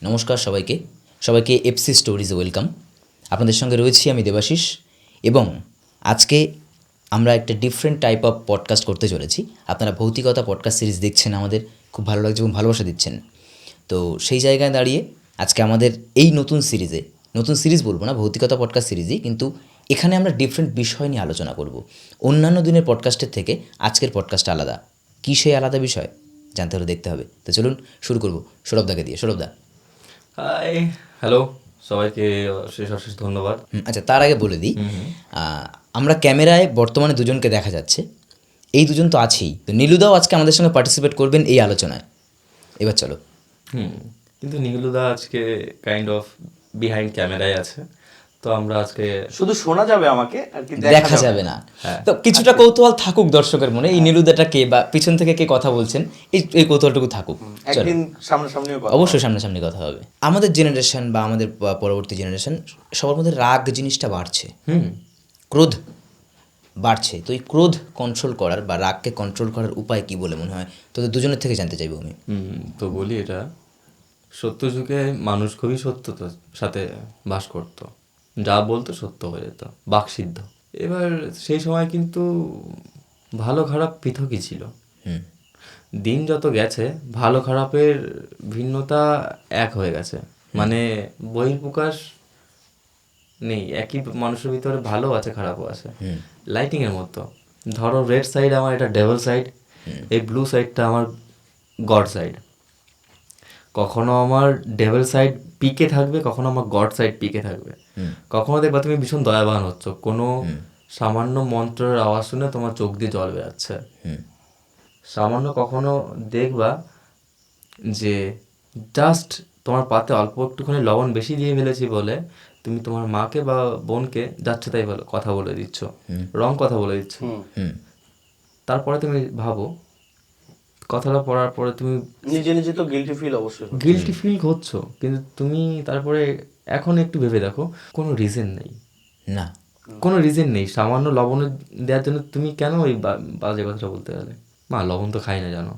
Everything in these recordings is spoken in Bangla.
নমস্কার সবাইকে সবাইকে এফসি স্টোরিজে ওয়েলকাম। আপনাদের সঙ্গে রয়েছি আমি দেবাশিস এবং আজকে আমরা একটা ডিফারেন্ট টাইপ অফ পডকাস্ট করতে চলেছি। আপনারা ভৌতিকতা পডকাস্ট সিরিজ দেখছেন, আমাদের খুব ভালো লাগছে এবং ভালোবাসা দিচ্ছেন। তো সেই জায়গায় দাঁড়িয়ে আজকে আমাদের এই নতুন সিরিজ বলবো না, ভৌতিকতা পডকাস্ট সিরিজই, কিন্তু এখানে আমরা ডিফারেন্ট বিষয় নিয়ে আলোচনা করব। অন্যান্য দিনের পডকাস্টের থেকে আজকের পডকাস্টটা আলাদা। কী সেই আলাদা বিষয় জানতে হলে দেখতে হবে। তো চলুন শুরু করব সৌরভদাকে দিয়ে। সৌরভদা, হাই, হ্যালো সবাইকে, অশেষ ধন্যবাদ। আচ্ছা, তার আগে বলে দিই, আমরা ক্যামেরায় বর্তমানে দুজনকে দেখা যাচ্ছে। এই দুজন তো আছেই, তো নীলুদাও আজকে আমাদের সঙ্গে পার্টিসিপেট করবেন এই আলোচনায়। এবার চলো। কিন্তু নীলুদা আজকে কাইন্ড অফ বিহাইন্ড ক্যামেরায় আছে, তো আমরা আজকে শুধু শোনা যাবে, আমাকে আর কি দেখা যাবে না। তো কিছুটা কৌতূহল থাকুক দর্শকের মনে, এই নীলুদাটা কে বা পিছন থেকে কে কথা বলছেন, এই কৌতূহলটুকু থাকুক। একদিন সামনাসামনিও কথা অবশ্যই সামনাসামনি কথা হবে। আমাদের জেনারেশন বা আমাদের পরবর্তী জেনারেশন সবার মধ্যে রাগ জিনিসটা বাড়ছে, ক্রোধ বাড়ছে। তো এই ক্রোধ কন্ট্রোল করার বা রাগকে কন্ট্রোল করার উপায় কি বলে মনে হয় তোদের দুজনের থেকে জানতে চাইবো আমি। তো বলি, এটা সত্য যুগে মানুষ খুবই সত্যতার সাথে বাস করত, যা বলতো সত্য হয়ে যেত, বাকসিদ্ধ। এবার সেই সময় কিন্তু ভালো খারাপ পৃথকই ছিল। দিন যত গেছে ভালো খারাপের ভিন্নতা এক হয়ে গেছে, মানে বহিঃপ্রকাশ নেই, একই মানুষের ভিতরে ভালো আছে খারাপও আছে। লাইটিং এর মতো, ধরো রেড সাইড আমার এটা ডেভিল সাইড, এই ব্লু সাইডটা আমার গড সাইড। কখনো আমার ডেভিল সাইড পিকে থাকবে, কখনো আমার গড সাইড পিকে থাকবে। কখনো দেখবা তুমি ভীষণ দয়াবান হচ্ছ, কোনো সামান্য মন্ত্রের আওয়াজ শুনে তোমার চোখ দিয়ে জল বেরাচ্ছে। সামান্য কখনো দেখবা যে জাস্ট তোমার পাতে অল্প একটুখানি লবণ বেশি দিয়ে ফেলেছি বলে তুমি তোমার মাকে বা বোনকে যাচ্ছে তাই কথা বলে দিচ্ছ, রং কথা বলে দিচ্ছ। তারপরে তুমি ভাবো, কথাটা পড়ার পরে তুমি নিজে নিজে তো গিল্টি ফিল করছো, কিন্তু তুমি তারপরে এখন একটু ভেবে দেখো, কোনো রিজন নেই, না কোনো রিজন নেই সামান্য লবণ দেওয়ার জন্য তুমি কেন ওই বাজে কথাটা বলতে গেলে। মা লবণ তো খাই না জানো,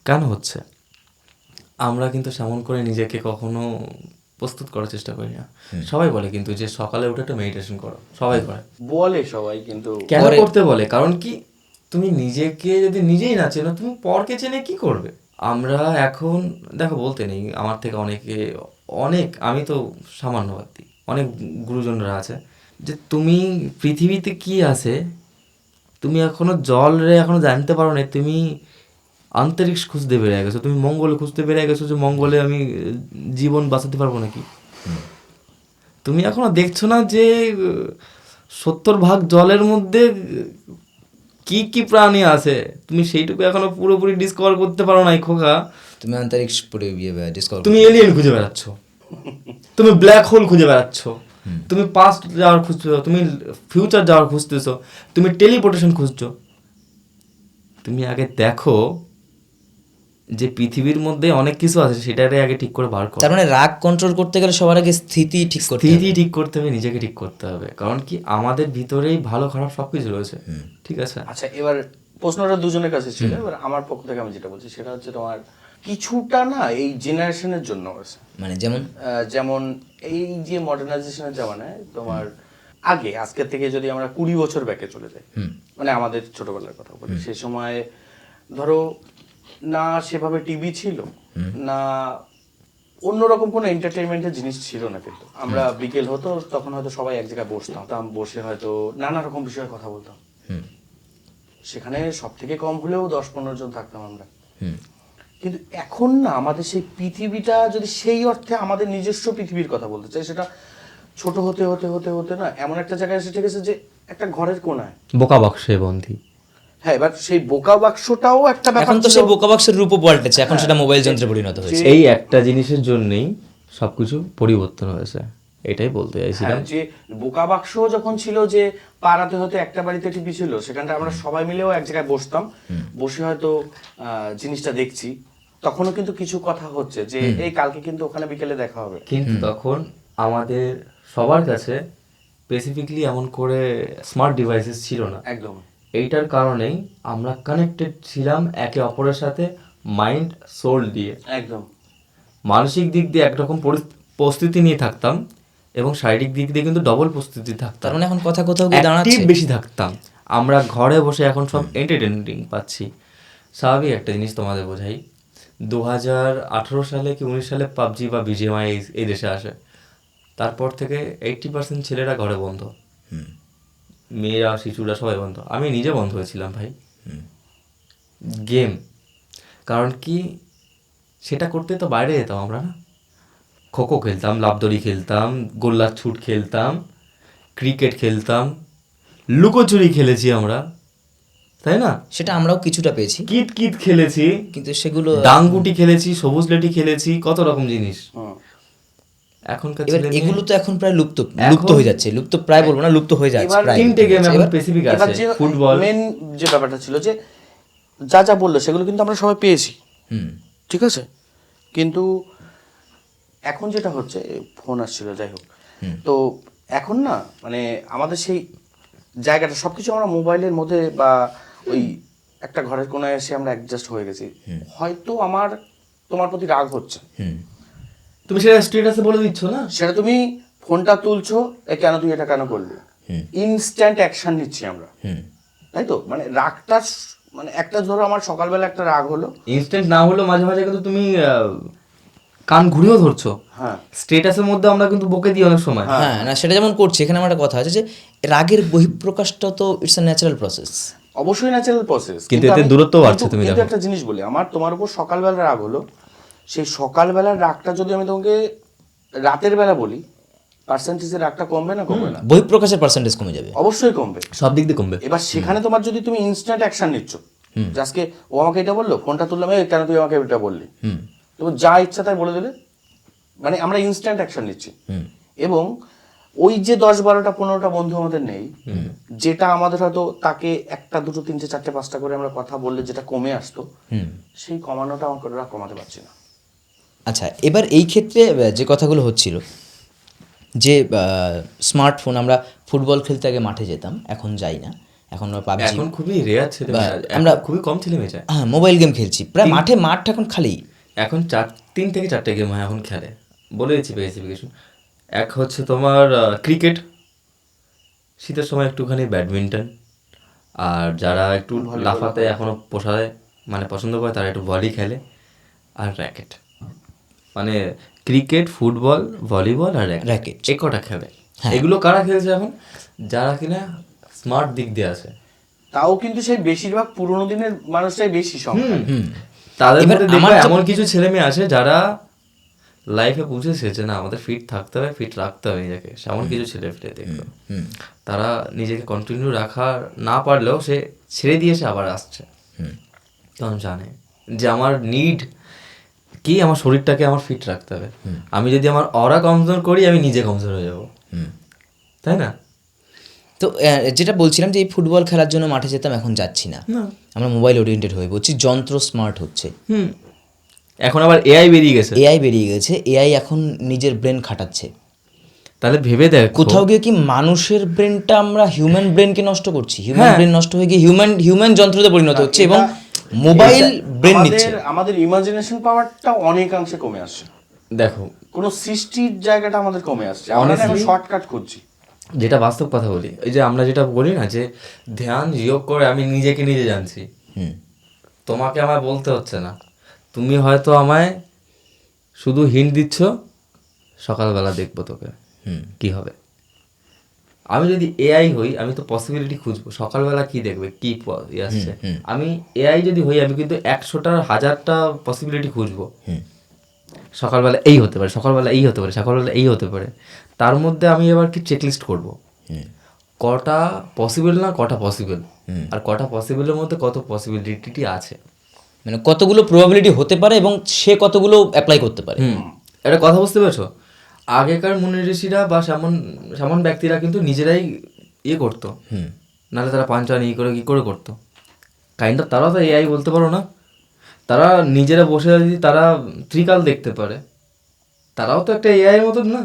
কেন হচ্ছে? আমরা কিন্তু সেমন করে নিজেকে কখনো প্রস্তুত করার চেষ্টা করি না। সবাই বলে কিন্তু যে সকালে উঠে একটা মেডিটেশন করো, সবাই করে, বলে সবাই, কিন্তু কেন করতে বলে? কারণ কি, তুমি নিজেকে যদি নিজেই না চেনো, তুমি পরকে চেনে কি করবে? আমরা এখন দেখো, বলতে নেই, আমার থেকে অনেক আমি তো সামান্যবাদী, অনেক গুরুজনরা আছে যে তুমি পৃথিবীতে কি আছে তুমি এখনো এখনো জানতে পারো না, তুমি আন্তরিক্ষ খুঁজতে বেরিয়ে গেছো, তুমি মঙ্গলে খুঁজতে বেরিয়ে গেছো যে মঙ্গলে আমি জীবন বাঁচাতে পারবো নাকি। তুমি এখনো দেখছো না যে 70% জলের মধ্যে কি কি প্রাণী আছে, তুমি সেইটুকু এখনো পুরোপুরি ডিসকভার করতে পারো নাই খোকা। তুমি আন্তরিক্ষ ডিসকভার, তুমি এলিয়েন খুঁজে বেড়াচ্ছ, তুমি ব্ল্যাক হোল খুঁজে বেড়াচ্ছ, তুমি পাস্ট যাওয়ার খুঁজছো, তুমি ফিউচার যাওয়ার খুঁজতেছো, তুমি টেলিপোর্টেশন খুঁজছো। তুমি আগে দেখো যে পৃথিবীর মধ্যে অনেক কিছু আছে, সেটারে আগে ঠিক করে বার করো। তার মানে রাগ কন্ট্রোল করতে গেলে সবার আগে স্থিতি ঠিক করতে হবে, নিজেকে ঠিক করতে হবে। কারণ কি, আমাদের ভিতরেই ভালো খারাপ সবকিছু রয়েছে, ঠিক আছে? আচ্ছা, এবার প্রশ্নটা দুজনের কাছে ছিল। এবার আমার পক্ষ থেকে আমি যেটা বলছি সেটা হচ্ছে, তোমার কিছুটা না এই জেনারেশনের জন্য আছে, মানে যেমন এই যে মডার্নাইজেশনের জামানায় তোমার আজকের থেকে যদি আমরা 20 বছর ব্যাকে চলে যাই, মানে আমাদের ছোটবেলার কথা বলি, সে সময় ধরো না সেভাবে টিভি ছিল, না অন্যরকম কোনো এন্টারটেইনমেন্টের জিনিস ছিল না। কিন্তু আমরা বিকেল হতো, তখন হয়তো সবাই এক জায়গায় বসতাম, বসে হয়তো নানা রকম বিষয়ে কথা বলতাম। সেখানে সব থেকে কম হলেও 10-15 জন থাকতাম আমরা। কিন্তু এখন না, আমাদের সেই পৃথিবীটা, যদি সেই অর্থে আমাদের নিজস্ব পৃথিবীর কথা বলতে চাই, সেটা ছোট হতে হতে হতে হতে না এমন একটা জায়গায় এসে ঠেকেছে যে একটা ঘরের কোনায় বোকা বাক্সে বন্দী। হ্যাঁ, এবার সেই বোকা বাক্সটাও একটা ব্যাপার। এখন তো সেই বোকা বাক্সের রূপও পাল্টেছে, এখন সেটা মোবাইল যন্ত্রে পরিণত হয়েছে। এই একটা জিনিসের জন্যই সবকিছু পরিবর্তন হয়েছে, এটাই বলতে চাইছিলাম। যে বোকা বাক্স যখন ছিল, যে পাড়াতে হয়তো একটা বাড়িতে টিভি ছিল, সেখানটা আমরা সবাই মিলেও এক জায়গায় বসতাম, বসে হয়তো জিনিসটা দেখছি, তখনও কিন্তু কিছু কথা হচ্ছে যে এই কালকে কিন্তু ওখানে বিকেলে দেখা হবে। কিন্তু তখন আমাদের সবার কাছে স্পেসিফিকলি এমন করে স্মার্ট ডিভাইসেস ছিল না। একদম। এইটার কারণেই আমরা কানেক্টেড ছিলাম একে অপরের সাথে মাইন্ড সোল দিয়ে, একদম মানসিক দিক দিয়ে একরকম প্রস্তুতি নিয়ে থাকতাম এবং শারীরিক দিক দিয়ে কিন্তু ডবল প্রস্তুতি থাকতাম, তার মানে এখন কথা কোথাও গিয়ে দাঁড়াচ্ছে। অ্যাক্টিভ বেশি থাকতাম। আমরা ঘরে বসে এখন সব এন্টারটেনিং পাচ্ছি। স্বাভাবিক একটা জিনিস তোমাদের বোঝাই, 2018 সালে কি 19 সালে পাবজি বা বিজিএমআই এই দেশে আসে, তারপর থেকে 80% ছেলেরা ঘরে বন্ধ, মেয়েরা শিশুরা সবাই বন্ধ, আমি নিজে বন্ধ হয়েছিলাম ভাই গেম। কারণ কি, সেটা করতে তো বাইরে যেতাম আমরা না, খোখো খেলতাম, লাফদড়ি খেলতাম, গোল্লার ছুট খেলতাম, ক্রিকেট খেলতাম, লুকোচুরি খেলেছি আমরা, তাই না? সেটা আমরাও কিছুটা পেয়েছি, কিত কিত খেলেছি, কিন্তু সেগুলো ডাঙ্গুটি খেলেছি, সবুজ লেটি খেলেছি, কত রকম জিনিস। এখনকার এবার ছেলে এগুলো তো এখন প্রায় লুপ্ত হয়ে যাচ্ছে, লুপ্ত প্রায় বলবো না, লুপ্ত হয়ে যাচ্ছে এবার প্রায়। তিনটে গেম এখন এবার স্পেসিফিক এবার আছে, যে ফুটবল। মেন যে ব্যাপারটা ছিল যে যা যা বললো সেগুলো কিন্তু আমরা সবাই পেয়েছি, ঠিক আছে, কিন্তু এখন যেটা হচ্ছে ফোন আসছিল যাই হোক, তো এখন না মানে আমাদের সেই জায়গাটা সবকিছু আমরা মোবাইলের মধ্যে বা ওই একটা ঘরের কোনায় এসে আমরা অ্যাডজাস্ট হয়ে গেছি। হয়তো আমার তোমার প্রতি রাগ হচ্ছে, তুমি সেটা স্ট্যাটাসে বলে দিচ্ছ না, সেটা তুমি ফোনটা তুলছো, কেন তুই এটা কেন করলি, ইনস্ট্যান্ট অ্যাকশন নিচ্ছি আমরা, তাই তো? মানে রাগটা মানে একটা ধরো আমার সকালবেলা একটা রাগ হলো, ইনস্ট্যান্ট না হলেও মাঝে মাঝে কিন্তু তুমি কান ঘুরেও ধরছো। হ্যাঁ স্ট্যাটাসের মধ্যে আমরা কিন্তু বকে দিই অনেক সময়। হ্যাঁ, না সেটা যেমন করছি, এখানে আমার একটা কথা আছে যে রাগের বহিঃপ্রকাশটা তো ইটস আ ন্যাচারাল প্রসেস, অবশ্যই ন্যাচারাল প্রসেস, কিন্তু এতে দূরত্ব বাড়ছে, তুমি কিন্তু দেখো। একটা জিনিস বলি, আমার তোমার উপর সকালবেলা রাগ হলো, সেই সকালবেলার রাগটা যদি আমি তোমাকে রাতের বেলা বলি, পার্সেন্টেজের রাগটা কমবে না কমবে না? বহিঃপ্রকাশের পার্সেন্টেজ কমে যাবে। অবশ্যই কমবে। সব দিক দিয়ে কমবে। এবার সেখানে তোমার যদি তুমি ইনস্ট্যান্ট অ্যাকশন নিচ্ছ, যে আজকে ও আমাকে এটা বললো, ফোনটা তুললাম, কেন তুই আমাকে এটা বললি, তুমি যা ইচ্ছা তাই বলে দিলে, মানে আমরা ইনস্ট্যান্ট অ্যাকশন নিচ্ছি। এবং ওই যে 10-12টা 15টা বন্ধু আমাদের নেই, যেটা আমাদের হয়তো তাকে 1টা 2টো 3টে 4টে 5টা করে আমরা কথা বললে যেটা কমে আসতো, সেই কমানোটা আমরা কমাতে পারছি না। আচ্ছা, এবার এই ক্ষেত্রে যে কথাগুলো হচ্ছিল যে স্মার্টফোন, আমরা ফুটবল খেলতে আগে মাঠে যেতাম, এখন যাই না, এখন পাবজি, এখন খুবই রেয়ার ছেলে মেয়ে, আমরা খুবই কম ছেলে মেয়ে যায়। হ্যাঁ মোবাইল গেম খেলছি, প্রায় মাঠ এখন খালি। এখন 3 থেকে 4টে গেম হয় এখন খেলে, বলে দিচ্ছি স্পেসিফিকেশন। এক হচ্ছে তোমার ক্রিকেট, শীতের সময় একটুখানি ব্যাডমিন্টন, আর যারা একটু লাফাতে এখনো পোষায় মানে পছন্দ করে তারা একটু ভলি খেলে, আর র্যাকেট। মানে ক্রিকেট, ফুটবল, ভলিবল আর র্যাকেট, এই কটা খেলে। এগুলো কারা খেলছে এখন? যারা কিনা স্মার্ট দিক দিয়ে আছে। তাও কিন্তু সেই বেশিরভাগ পুরোনো দিনের মানুষটাই বেশি সংখ্যা। তাদের মধ্যে দেখবে এমন কিছু ছেলে মেয়ে আছে যারা লাইফে বুঝেছে যে না আমাদের ফিট থাকতে হবে, ফিট রাখতে হবে নিজেকে, সেমন কিছু ছেলে ফিরে দেখবে তারা নিজেকে কন্টিনিউ রাখা না পারলেও সে ছেড়ে দিয়ে সে আবার আসছে, কারণ জানে যে আমার নিড কি, আমার শরীরটাকে আমার ফিট রাখতে হবে। আমি যদি আমার অরা কমজোর করি আমি নিজে কমজোর হয়ে যাব, তাই না? তো যেটা বলছিলাম যে এই ফুটবল খেলার জন্য মাঠে যেতাম, এখন যাচ্ছি না, আমরা মোবাইল ওরিয়েন্টেড হয়ে পড়ছি, যন্ত্র স্মার্ট হচ্ছে। এখন আবার এআই বেরিয়ে গেছে, এআই এখন নিজের ব্রেন খাটাচ্ছে। তাহলে ভেবে দেখ, কোথাও গিয়ে কি মানুষের ব্রেনটা আমরা হিউম্যান ব্রেনকে নষ্ট করছি, হিউম্যান ব্রেন নষ্ট হয়ে গিয়ে হিউম্যান যন্ত্রতে পরিণত হচ্ছে এবং মোবাইল ব্রেন নিচ্ছে। আমাদের ইমাজিনেশন পাওয়ারটা অনেকাংশে কমে আসছে। দেখো কোনো সৃষ্টির জায়গাটা আমাদের কমে আসছে, আমরা এখন শর্টকাট খুঁজছি। যেটা বাস্তব কথা বলি, এই যে আমরা যেটা বলি না যে ধ্যান যোগ করে আমি নিজেকে নিজে জানছি, তোমাকে আমায় বলতে হচ্ছে না, তুমি হয়তো আমায় শুধু হিন্ট দিচ্ছ, সকালবেলা দেখবো তোকে কি হবে। আমি যদি এআই হই আমি তো পসিবিলিটি খুঁজবো, সকালবেলা কি দেখবে, কি আসছে। আমি এআই যদি হই আমি কিন্তু 100টার 1000টা পসিবিলিটি খুঁজবো, সকালবেলা এই হতে পারে, সকালবেলা এই হতে পারে, সকালবেলা এই হতে পারে। তার মধ্যে আমি এবার কি চেকলিস্ট করব, কটা পসিবল না কটা পসিবল, আর কটা পসিবলের মধ্যে কত পসিবিলিটি আছে, মানে কতগুলো প্রবাবিলিটি হতে পারে এবং সে কতগুলো অ্যাপ্লাই করতে পারে। একটা কথা বুঝতে পেরেছো? আগেকার মুনি ঋষিরা বা সেমন ব্যক্তিরা কিন্তু নিজেরাই ইয়ে করতো, নাহলে তারা পাঞ্চান কি করে করতো, কাইন্ড অফ তারাও তো এআই বলতে পারো না। তারা নিজেরা বসে যদি তারা ত্রিকাল দেখতে পারে, তারাও তো একটা এআই এর মতন না।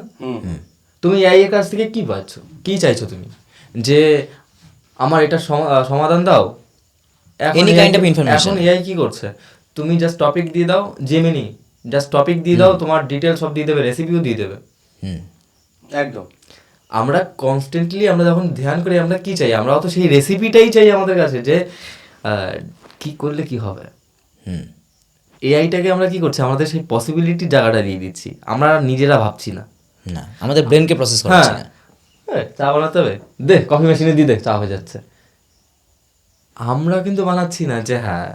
তুমি এআই এর কাছ থেকে কি পাচ্ছ, কি চাইছো তুমি, যে আমার এটা সমাধান দাও। এখন এআই কি করছে, তুমি জাস্ট টপিক দিয়ে দাও, জেমিনি জাস্ট টপিক দিয়ে দাও, তোমার ডিটেল সব দিয়ে দেবে, রেসিপিও দিয়ে দেবে। একদম। আমরা কনস্ট্যান্টলি আমরা যখন ধ্যান করি আমরা কি চাই, আমরা তো সেই রেসিপিটাই চাই আমাদের কাছে, যে কি করলে কি হবে। এআইটাকে আমরা কি করছি, আমাদের সেই পসিবিলিটি জায়গাটা দিয়ে দিচ্ছি, আমরা নিজেরা ভাবছি না। না, আমাদের ব্রেনকে প্রসেস করছি না। চা বানাতে হবে, দে কফি মেশিনে দিয়ে দে, চা হয়ে যাচ্ছে। আমরা কিন্তু বানাচ্ছি না যে হ্যাঁ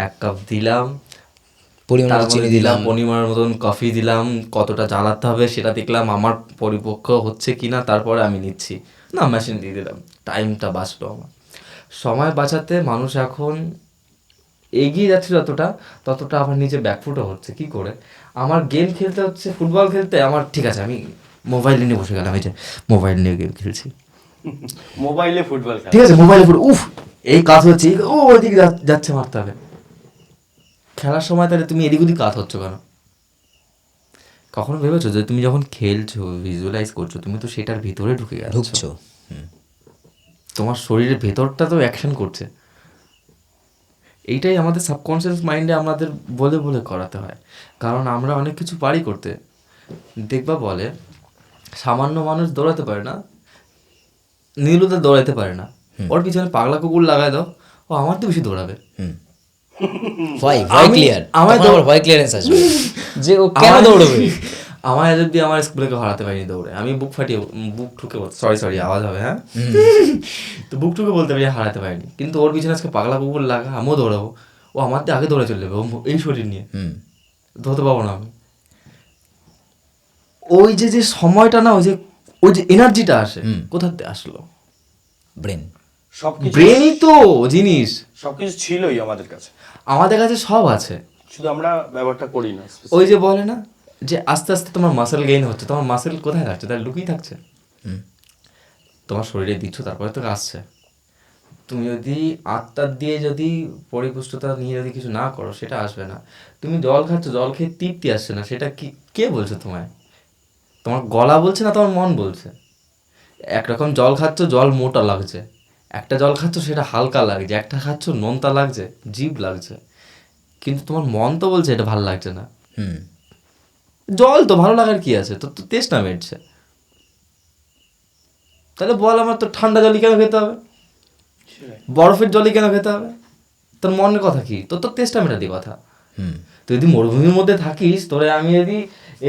1 কাপ দিলাম, পরিমাণ তার মতো চিনি মধ্যে দিলাম, পরিমাণ মতন কফি দিলাম, কতটা জ্বালাতে হবে সেটা দেখলাম, আমার পরিপক্ক হচ্ছে কিনা, তারপরে আমি নিচ্ছি। না, মেশিন দিয়ে দিলাম, টাইমটা বাঁচলো আমার। সময় বাঁচাতে মানুষ এখন এগিয়ে যাচ্ছে যতটা, ততটা আবার নিজে ব্যাকফুটও হচ্ছে। কি করে? আমার গেম খেলতে হচ্ছে, ফুটবল খেলতে আমার ঠিক আছে, আমি মোবাইল নিয়ে বসে গেলাম, এই যে মোবাইল নিয়ে গেম খেলছি, মোবাইলে ফুটবল খেলা, ঠিক আছে, মোবাইলে উফ এই কাজ হচ্ছে, ও ওইদিকে যাচ্ছে, মারতে হবে। খেলার সময় তাহলে তুমি এদিক ওদিক কাজ হচ্ছ কেন? কখনো ভেবেছো যে তুমি যখন খেলছো, ভিজুয়ালাইজ করছো, তুমি তো সেটার ভিতরে ঢুকে ঢুকছো। তোমার শরীরের ভেতরটা তো অ্যাকশন করছে। এইটাই আমাদের সাবকনসিয়াস মাইন্ডে আমাদের বলে বলে করাতে হয়, কারণ আমরা অনেক কিছু পারি করতে। দেখবা বলে সামান্য মানুষ দৌড়াতে পারে না, নীলুদা দৌড়াতে পারে না, ওর পিছনে পাগলা কুকুর লাগায় দাও, ও আমার তো বেশি দৌড়াবে। ভয় ক্লিয়ার, আমার ভয় ক্লিয়ারেন্স আসবে যে ও কেন দৌড়বে। আমার যদি আমার স্কুলে কেউ হারাতে পারিনি দৌড়ে, আমি বুক ফাটিয়ে, বুক ঠুকে বলতে, সরি আওয়াজ হবে, হ্যাঁ, তো বুক ঠুকে বলতে পারি হারাতে পারিনি, কিন্তু ওর পিছনে আজকে পাগলা কুকুর লাগা, আমিও দৌড়াবো, ও আমার দিয়ে আগে দৌড়ে চলে যাবে, এই শরীর নিয়ে ধরতে পারবো না আমি। ওই যে যে সময়টা না, ওই যে এনার্জিটা আসে, কোথা থেকে আসলো? ব্রেন। সবকিছু, ব্রেনই তো জিনিস, সবকিছু ছিলই আমাদের কাছে, আমাদের কাছে সব আছে, শুধু আমরা ব্যবহারটা করি না। ওই যে বলে না যে আস্তে আস্তে তোমার মাসেল গেইন হচ্ছে, তোমার মাসেল কোথায় থাকছে? তার লুকিয়ে থাকছে, তোমার শরীরে দিচ্ছ, তারপরে তো আসছে। তুমি যদি আত্মার দিয়ে যদি পরিপুষ্টতা নিয়ে যদি কিছু না করো, সেটা আসবে না। তুমি জল খাচ্ছ, জল খেয়ে তৃপ্তি আসছে না, সেটা কি, কে বলছে তোমায়? তোমার গলা বলছে না তোমার মন বলছে? একরকম জল খাচ্ছ, জল মোটা লাগছে, একটা জল খাচ্ছ সেটা হালকা লাগছে, একটা খাচ্ছ নোনতা লাগছে, জিভ লাগছে, কিন্তু তোমার মন তো বলছে এটা ভালো লাগছে না। জল তো ভালো লাগার কি আছে, তোর তো তেষ্টা মেটছে, তাহলে বল আমার তো ঠান্ডা জলই কেন খেতে হবে, বরফের জলই কেন খেতে হবে? তোর মনের কথা কি? তোর তো তেষ্টা মেটাদি কথা। তুই যদি মরুভূমির মধ্যে থাকিস, তোরে আমি যদি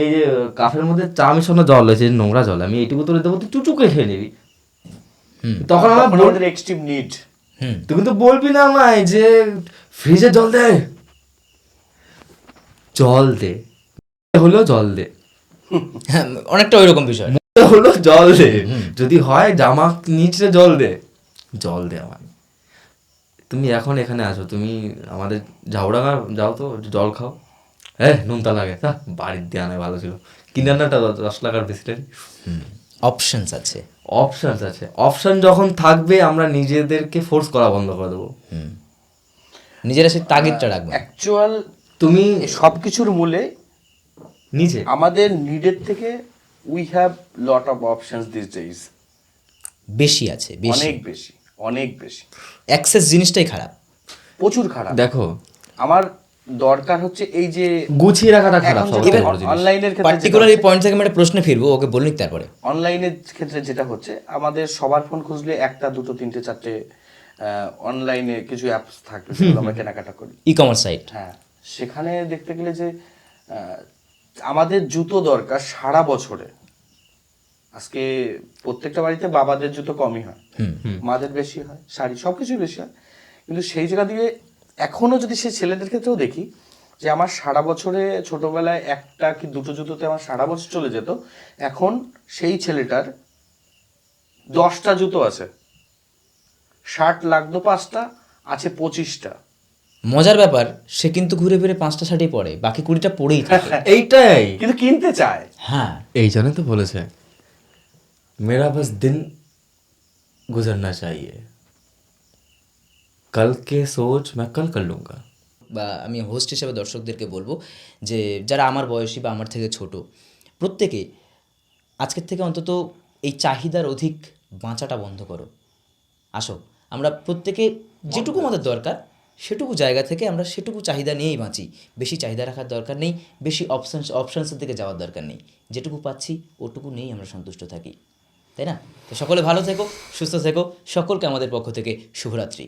এই যে কাফের মধ্যে চা মিশানো জল হয়েছে, নোংরা জল, আমি এইটুকু তোরে দেবো, তুই চুচুকে খেয়ে নিবি, তখন আমাদের এক্সট্রিম নিড। তুই কিন্তু বলবি না আমায় যে ফ্রিজে জল দে, জল দে হলো জল দে, অনেকটা ওইরকম বিষয়, হলো জল দে, যদি হয় জামা নিচে জল দে, জল দে আমায়। তুমি এখন এখানে আছো, তুমি আমাদের ঝাউডাঙ্গা যাও তো, জল খাও, হ্যাঁ নুনতা লাগে, বাড়ির দিয়ে আনায় ভালো ছিল, কিনে আনাটা 10 টাকার বিসলেরি। অপশনস আছে, অপশন যখন থাকবে আমরা নিজেদেরকে ফোর্স করা বন্ধ করে দেবো, নিজেরা সেই তাগিদটা রাখবে। অ্যাকচুয়াল তুমি সব কিছুর মূলে নিজে আমাদের নিডের থেকে we have lot of options this days, বেশি আছে, অনেক বেশি। অ্যাক্সেস জিনিসটাই খারাপ, প্রচুর খারাপ। দেখো, আমার দরকার হচ্ছে এই যে গুছিয়ে রাখাটা খারাপ। অনলাইনের ক্ষেত্রে, পার্টিকুলার এই পয়েন্ট থেকে আমি একটা প্রশ্নে ফিরবো, ওকে বলুন তারপরে। অনলাইনের ক্ষেত্রে যেটা হচ্ছে, আমাদের সবার ফোন খুঁজলে 1টা 2টো 3টে 4টে অনলাইনে কিছু অ্যাপস থাকে যেগুলো আমরা কেনাকাটা করি, ই কমার্স সাইট। হ্যাঁ, সেখানে দেখতে গেলে যে আমাদের জুতো দরকার সারা বছরে। আজকে প্রত্যেকটা বাড়িতে বাবাদের জুতো কমই হয়, মাদের বেশি হয়, শাড়ি সবকিছুই বেশি হয়, কিন্তু সেই জায়গা দিয়ে এখনো যদি সে ছেলেদের ক্ষেত্রেও দেখি যে আমার সারা বছরে ছোটবেলায় 1টা কি 2টো জুতোতে আমার সারা বছর চলে যেত, এখন সেই ছেলেটার 10টা জুতো আছে, শার্ট লাগতো 5টা, আছে 25টা। মজার ব্যাপার, সে কিন্তু ঘুরে ফিরে 5টা শার্টই পরে, বাকি 20টা পরেই থাকে। এইটাই কিন্তু কিনতে চায়। হ্যাঁ, এই জন্য তো বলেছে মেরা বাস দিন গুজরনা চাহিয়ে, কাল কে সোচ মে কাল কর লুঙ্গা। বা আমি হোস্ট হিসেবে দর্শকদেরকে বলবো যে যারা আমার বয়সী বা আমার থেকে ছোট, প্রত্যেকে আজকের থেকে অন্তত এই চাহিদার অধিক বাঁচাটা বন্ধ করো। আসো আমরা প্রত্যেকে যেটুকু আমাদের দরকার সেটুকু জায়গা থেকে আমরা সেটুকু চাহিদা নিয়েই বাঁচি। বেশি চাহিদা রাখার দরকার নেই, বেশি অপশানসের দিকে যাওয়ার দরকার নেই। যেটুকু পাচ্ছি ওটুকু নিয়েই আমরা সন্তুষ্ট থাকি, তাই না? তো সকলে ভালো থেকো, সুস্থ থেকো, সকলকে আমাদের পক্ষ থেকে শুভরাত্রি।